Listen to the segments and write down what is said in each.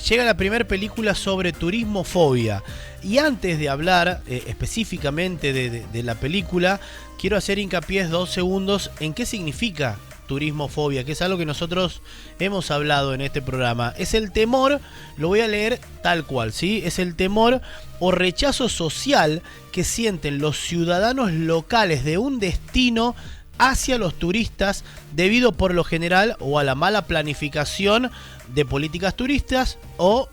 llega la primera película sobre turismofobia. Y antes de hablar específicamente de la película, quiero hacer hincapié 2 segundos en qué significa turismofobia, que es algo que nosotros hemos hablado en este programa. Es el temor, lo voy a leer tal cual, ¿sí? Es el temor o rechazo social que sienten los ciudadanos locales de un destino hacia los turistas debido por lo general o a la mala planificación de políticas turísticas o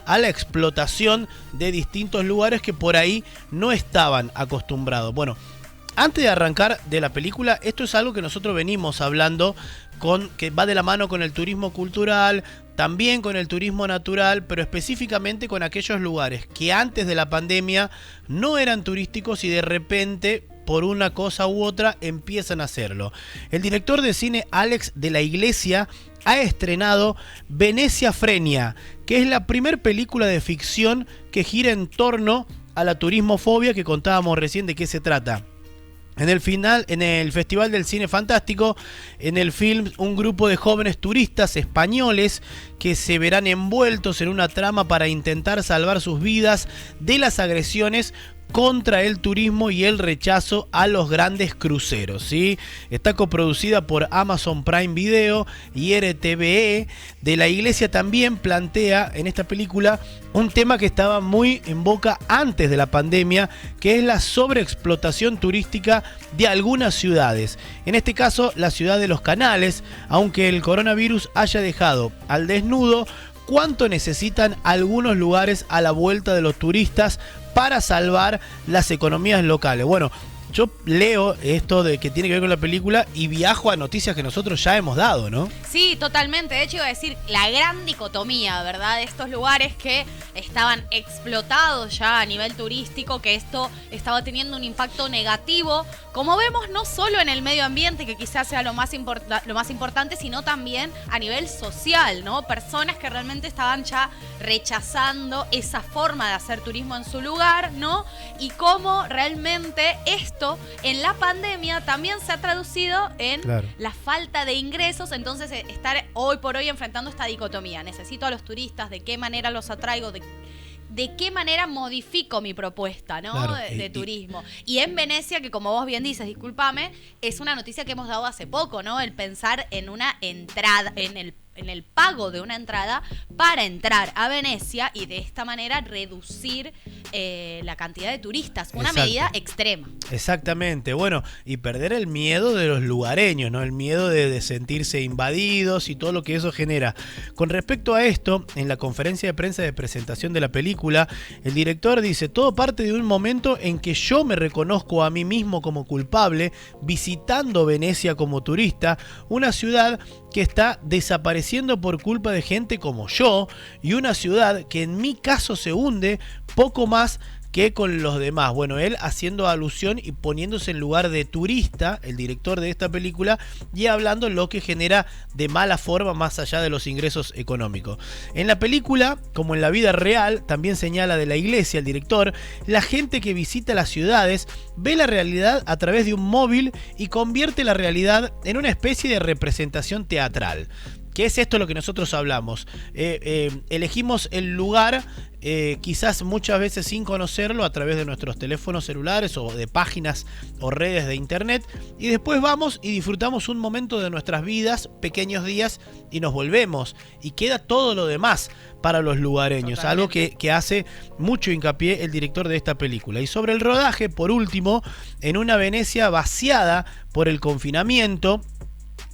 a la explotación de distintos lugares que por ahí no estaban acostumbrados. Bueno, antes de arrancar de la película, esto es algo que nosotros venimos hablando que va de la mano con el turismo cultural, también con el turismo natural, pero específicamente con aquellos lugares que antes de la pandemia no eran turísticos y de repente, por una cosa u otra, empiezan a hacerlo. El director de cine Alex de la Iglesia ha estrenado Venecia Frenia, que es la primera película de ficción que gira en torno a la turismofobia que contábamos recién de qué se trata. En el Festival del Cine Fantástico, en el film, un grupo de jóvenes turistas españoles que se verán envueltos en una trama para intentar salvar sus vidas de las agresiones contra el turismo y el rechazo a los grandes cruceros, ¿sí? Está coproducida por Amazon Prime Video y RTVE. De la Iglesia también plantea en esta película un tema que estaba muy en boca antes de la pandemia, que es la sobreexplotación turística de algunas ciudades. En este caso, la ciudad de Los Canales, aunque el coronavirus haya dejado al desnudo cuánto necesitan algunos lugares a la vuelta de los turistas para salvar las economías locales. Bueno, yo leo esto de que tiene que ver con la película y viajo a noticias que nosotros ya hemos dado, ¿no? Sí, totalmente. De hecho, iba a decir la gran dicotomía, ¿verdad? De estos lugares que estaban explotados ya a nivel turístico, que esto estaba teniendo un impacto negativo, como vemos, no solo en el medio ambiente, que quizás sea lo más importante, sino también a nivel social, ¿no? Personas que realmente estaban ya rechazando esa forma de hacer turismo en su lugar, ¿no? Y cómo realmente esto en la pandemia también se ha traducido en la falta de ingresos. Entonces, estar hoy por hoy enfrentando esta dicotomía. Necesito a los turistas, ¿de qué manera los atraigo? ¿De qué manera modifico mi propuesta, ¿no? Claro, de turismo? Y en Venecia, que como vos bien dices, discúlpame, es una noticia que hemos dado hace poco, ¿no? El pensar en una entrada, en el pago de una entrada para entrar a Venecia y de esta manera reducir la cantidad de turistas. Una medida extrema. Exactamente. Bueno, y perder el miedo de los lugareños, ¿no? El miedo de sentirse invadidos y todo lo que eso genera. Con respecto a esto, en la conferencia de prensa de presentación de la película, el director dice: todo parte de un momento en que yo me reconozco a mí mismo como culpable visitando Venecia como turista, una ciudad que está desapareciendo por culpa de gente como yo y una ciudad que en mi caso se hunde poco más que con los demás. Bueno, él haciendo alusión y poniéndose en lugar de turista, el director de esta película, y hablando lo que genera de mala forma más allá de los ingresos económicos. En la película, como en la vida real, también señala de la Iglesia el director, la gente que visita las ciudades ve la realidad a través de un móvil y convierte la realidad en una especie de representación teatral. ¿Qué es esto lo que nosotros hablamos? Elegimos el lugar, quizás muchas veces sin conocerlo, a través de nuestros teléfonos celulares o de páginas o redes de internet, y después vamos y disfrutamos un momento de nuestras vidas, pequeños días, y nos volvemos. Y queda todo lo demás para los lugareños. Totalmente. Algo que hace mucho hincapié el director de esta película. Y sobre el rodaje, por último, en una Venecia vaciada por el confinamiento,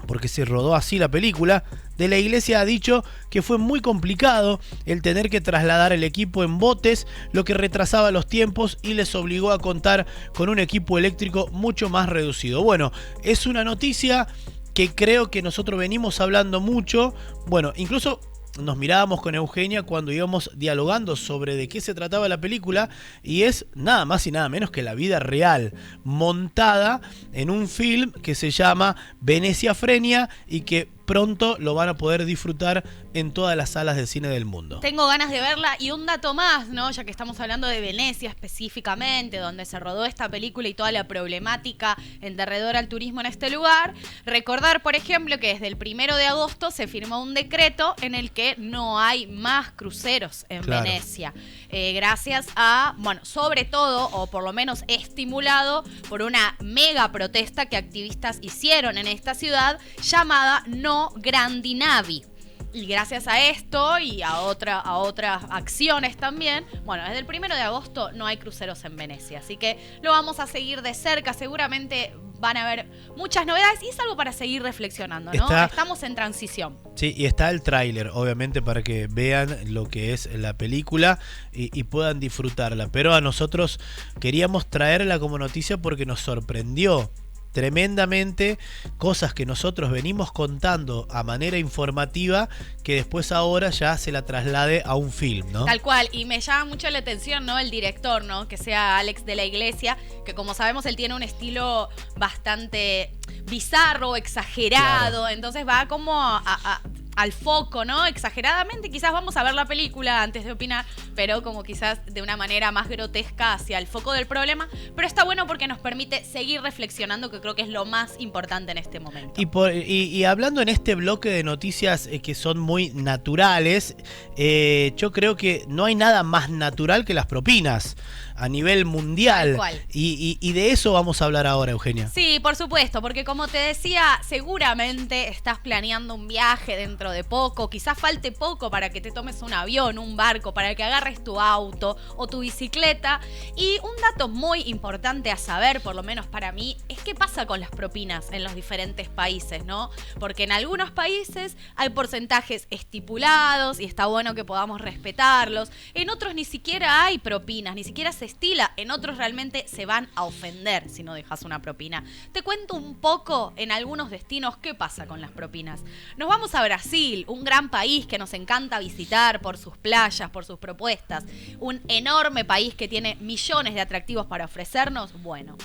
porque se rodó así la película, de la Iglesia ha dicho que fue muy complicado el tener que trasladar el equipo en botes, lo que retrasaba los tiempos y les obligó a contar con un equipo eléctrico mucho más reducido. Bueno, es una noticia que creo que nosotros venimos hablando mucho. Bueno, incluso nos mirábamos con Eugenia cuando íbamos dialogando sobre de qué se trataba la película, y es nada más y nada menos que la vida real montada en un film que se llama Venecia Frenia y que pronto lo van a poder disfrutar en todas las salas de cine del mundo. Tengo ganas de verla. Y un dato más, ¿no? Ya que estamos hablando de Venecia específicamente, donde se rodó esta película y toda la problemática en derredor al turismo en este lugar. Recordar, por ejemplo, que desde el 1 de agosto se firmó un decreto en el que no hay más cruceros en Venecia. Gracias a, bueno, sobre todo, o por lo menos estimulado por una mega protesta que activistas hicieron en esta ciudad llamada No Grandi Navi. Y gracias a esto y a otras acciones también, bueno, desde el 1 de agosto no hay cruceros en Venecia. Así que lo vamos a seguir de cerca. Seguramente van a haber muchas novedades y es algo para seguir reflexionando, ¿no? Estamos en transición. Sí, y está el tráiler, obviamente, para que vean lo que es la película y puedan disfrutarla. Pero a nosotros queríamos traerla como noticia porque nos sorprendió tremendamente, cosas que nosotros venimos contando a manera informativa, que después ahora ya se la traslade a un film, ¿no? Tal cual, y me llama mucho la atención, ¿no? El director, ¿no? Que sea Alex de la Iglesia, que como sabemos él tiene un estilo bastante bizarro, exagerado, entonces va como al foco, ¿no? Exageradamente, quizás vamos a ver la película antes de opinar, pero como quizás de una manera más grotesca hacia el foco del problema, pero está bueno porque nos permite seguir reflexionando, que creo que es lo más importante en este momento. Y hablando en este bloque de noticias que son muy naturales, yo creo que no hay nada más natural que las propinas a nivel mundial. Y de eso vamos a hablar ahora, Eugenia. Sí, por supuesto, porque como te decía, seguramente estás planeando un viaje dentro de poco, quizás falte poco para que te tomes un avión, un barco, para que agarres tu auto o tu bicicleta. Y un dato muy importante a saber, por lo menos para mí, es qué pasa con las propinas en los diferentes países, ¿no? Porque en algunos países hay porcentajes estipulados y está bueno que podamos respetarlos. En otros ni siquiera hay propinas, ni siquiera se estila. En otros realmente se van a ofender si no dejas una propina. Te cuento un poco en algunos destinos qué pasa con las propinas. Nos vamos a Brasil, un gran país que nos encanta visitar por sus playas, por sus propuestas. Un enorme país que tiene millones de atractivos para ofrecernos. Bueno,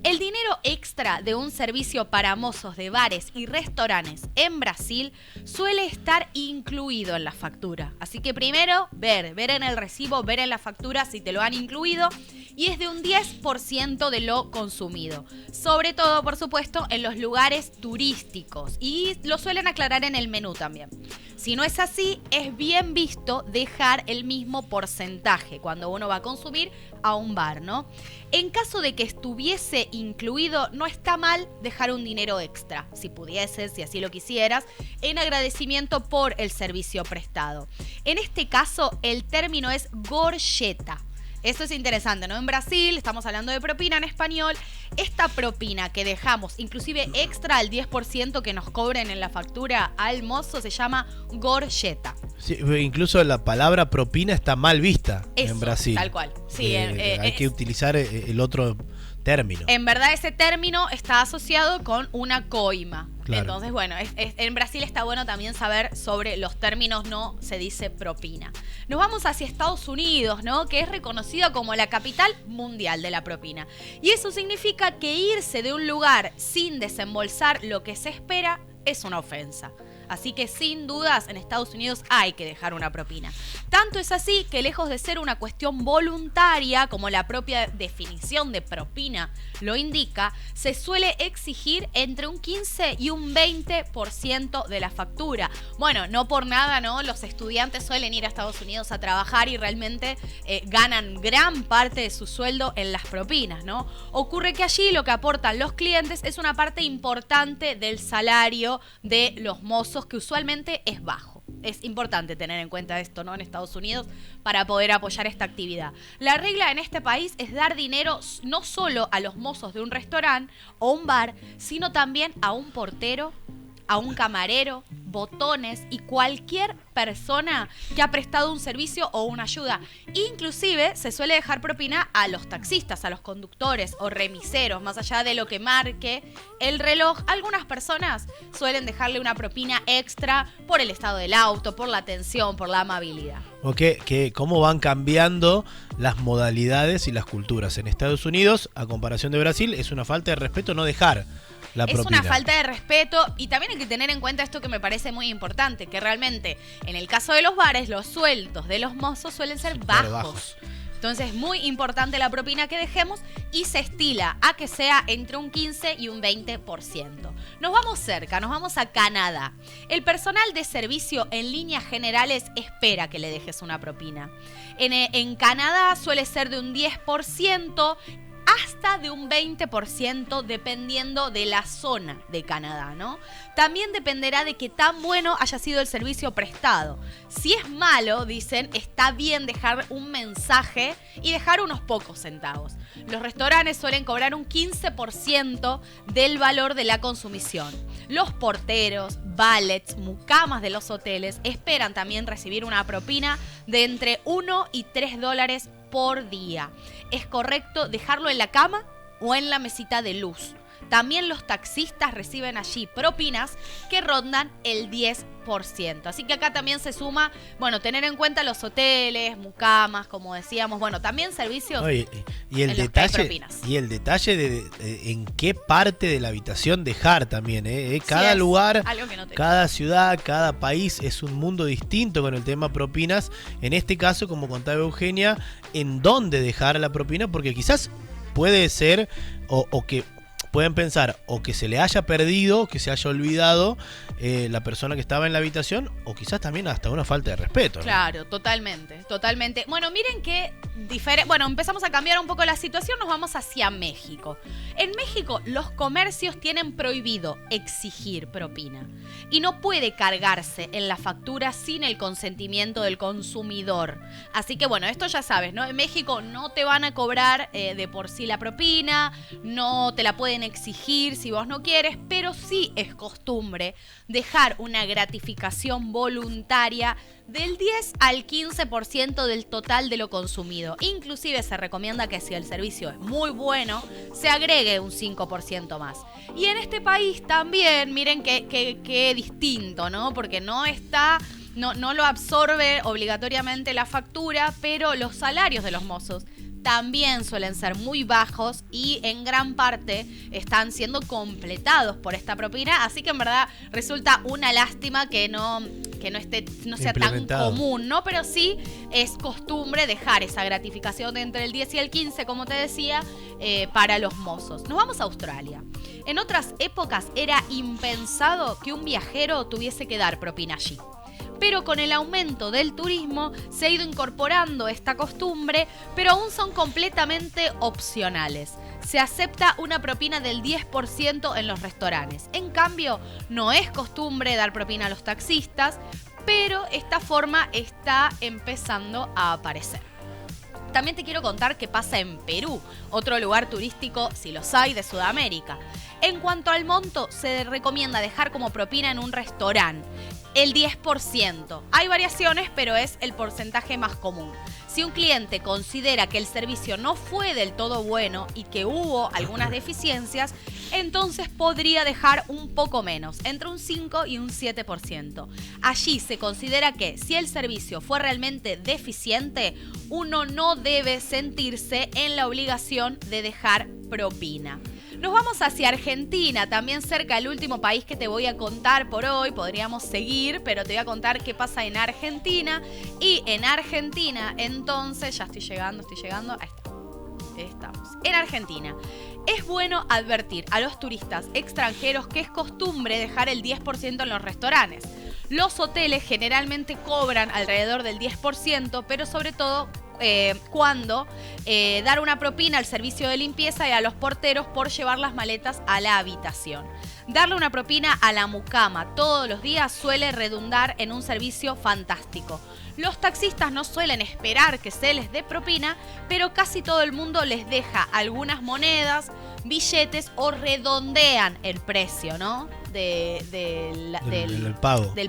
el dinero extra de un servicio para mozos de bares y restaurantes en Brasil suele estar incluido en la factura. Así que primero, ver en el recibo, ver en la factura si te lo han incluido, y es de un 10% de lo consumido. Sobre todo, por supuesto, en los lugares turísticos. Y lo suelen aclarar en el menú también. Si no es así, es bien visto dejar el mismo porcentaje cuando uno va a consumir a un bar, ¿no? En caso de que estuviese incluido, no está mal dejar un dinero extra, si pudieses, si así lo quisieras, en agradecimiento por el servicio prestado. En este caso, el término es gorjeta. Esto es interesante, ¿no? En Brasil, estamos hablando de propina en español. Esta propina que dejamos, inclusive extra al 10% que nos cobren en la factura al mozo, se llama gorjeta. Sí, incluso la palabra propina está mal vista en Brasil. Tal cual. Sí, hay que utilizar el otro término. En verdad ese término está asociado con una coima. Claro. Entonces, bueno, en Brasil está bueno también saber sobre los términos, no se dice propina. Nos vamos hacia Estados Unidos, ¿no? Que es reconocida como la capital mundial de la propina. Y eso significa que irse de un lugar sin desembolsar lo que se espera es una ofensa. Así que sin dudas en Estados Unidos hay que dejar una propina. Tanto es así que lejos de ser una cuestión voluntaria, como la propia definición de propina lo indica, se suele exigir entre un 15 y un 20% de la factura. Bueno, no por nada, ¿no? Los estudiantes suelen ir a Estados Unidos a trabajar y realmente ganan gran parte de su sueldo en las propinas, ¿no? Ocurre que allí lo que aportan los clientes es una parte importante del salario de los mozos, que usualmente es bajo. Es importante tener en cuenta esto, ¿no? En Estados Unidos, para poder apoyar esta actividad. La regla en este país es dar dinero no solo a los mozos de un restaurante o un bar, sino también a un portero, a un camarero, botones y cualquier persona que ha prestado un servicio o una ayuda. Inclusive se suele dejar propina a los taxistas, a los conductores o remiseros, más allá de lo que marque el reloj. Algunas personas suelen dejarle una propina extra por el estado del auto, por la atención, por la amabilidad. Que cómo van cambiando las modalidades y las culturas. En Estados Unidos, a comparación de Brasil, es una falta de respeto no dejar la es propina. una falta de respeto y también hay que tener en cuenta esto que me parece muy importante, que realmente en el caso de los bares los sueldos de los mozos suelen ser bajos. Entonces, muy importante la propina que dejemos y se estila a que sea entre un 15 y un 20%. Nos vamos cerca, nos vamos a Canadá. El personal de servicio en líneas generales espera que le dejes una propina. En Canadá suele ser de un 10%, hasta de un 20% dependiendo de la zona de Canadá, ¿no? También dependerá de qué tan bueno haya sido el servicio prestado. Si es malo, dicen, está bien dejar un mensaje y dejar unos pocos centavos. Los restaurantes suelen cobrar un 15% del valor de la consumición. Los porteros, valets, mucamas de los hoteles esperan también recibir una propina de entre 1 y 3 dólares por día. Es correcto dejarlo en la cama o en la mesita de luz. También los taxistas reciben allí propinas que rondan el 10%. Así que acá también se suma, bueno, tener en cuenta los hoteles, mucamas, como decíamos, bueno, también servicios. Oye, y el detalle de en qué parte de la habitación dejar también, cada lugar, cada ciudad, cada país es un mundo distinto con el tema propinas. En este caso, como contaba Eugenia, en dónde dejar la propina, porque quizás puede ser o que pueden pensar o que se le haya perdido, que se haya olvidado la persona que estaba en la habitación, o quizás también hasta una falta de respeto, ¿no? Claro, totalmente. Bueno, miren que empezamos a cambiar un poco la situación, nos vamos hacia México. En México los comercios tienen prohibido exigir propina y no puede cargarse en la factura sin el consentimiento del consumidor. Así que bueno, esto ya sabes, ¿no? En México no te van a cobrar de por sí la propina, no te la pueden exigir si vos no quieres, pero sí es costumbre dejar una gratificación voluntaria del 10 al 15% del total de lo consumido. Inclusive se recomienda que si el servicio es muy bueno, se agregue un 5% más. Y en este país también, miren qué distinto, ¿no? Porque no lo absorbe obligatoriamente la factura, pero los salarios de los mozos también suelen ser muy bajos y en gran parte están siendo completados por esta propina, así que en verdad resulta una lástima que no sea tan común, ¿no? Pero sí es costumbre dejar esa gratificación de entre el 10 y el 15, como te decía, para los mozos. Nos vamos a Australia. En otras épocas era impensado que un viajero tuviese que dar propina allí. Pero con el aumento del turismo se ha ido incorporando esta costumbre, pero aún son completamente opcionales. Se acepta una propina del 10% en los restaurantes. En cambio, no es costumbre dar propina a los taxistas, pero esta forma está empezando a aparecer. También te quiero contar qué pasa en Perú, otro lugar turístico, si los hay, de Sudamérica. En cuanto al monto, se recomienda dejar como propina en un restaurante el 10%. Hay variaciones, pero es el porcentaje más común. Si un cliente considera que el servicio no fue del todo bueno y que hubo algunas deficiencias, entonces podría dejar un poco menos, entre un 5 y un 7%. Allí se considera que si el servicio fue realmente deficiente, uno no debe sentirse en la obligación de dejar propina. Nos vamos hacia Argentina, también cerca del último país que te voy a contar por hoy. Podríamos seguir, pero te voy a contar qué pasa en Argentina. Y en Argentina, entonces, ya estoy llegando, ahí está. Estamos. En Argentina, es bueno advertir a los turistas extranjeros que es costumbre dejar el 10% en los restaurantes. Los hoteles generalmente cobran alrededor del 10%, pero sobre todo cuando dar una propina al servicio de limpieza y a los porteros por llevar las maletas a la habitación. Darle una propina a la mucama todos los días suele redundar en un servicio fantástico. Los taxistas no suelen esperar que se les dé propina, pero casi todo el mundo les deja algunas monedas, billetes o redondean el precio, ¿no? Del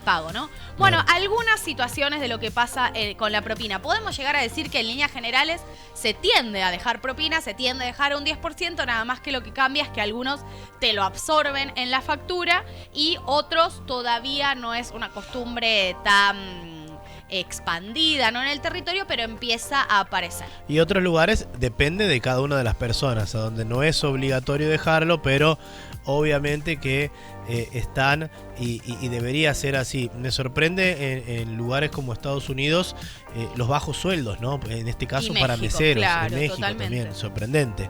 pago, ¿no? Bueno, algunas situaciones de lo que pasa con la propina. Podemos llegar a decir que en líneas generales se tiende a dejar propina, se tiende a dejar un 10%, nada más que lo que cambia es que algunos te lo absorben en la factura y otros todavía no es una costumbre tan expandida, no en el territorio, pero empieza a aparecer. Y otros lugares depende de cada una de las personas, a donde no es obligatorio dejarlo, pero obviamente que están y debería ser así. Me sorprende en lugares como Estados Unidos los bajos sueldos, ¿no? En este caso Y para México, meseros, claro, en México totalmente. también, sorprendente.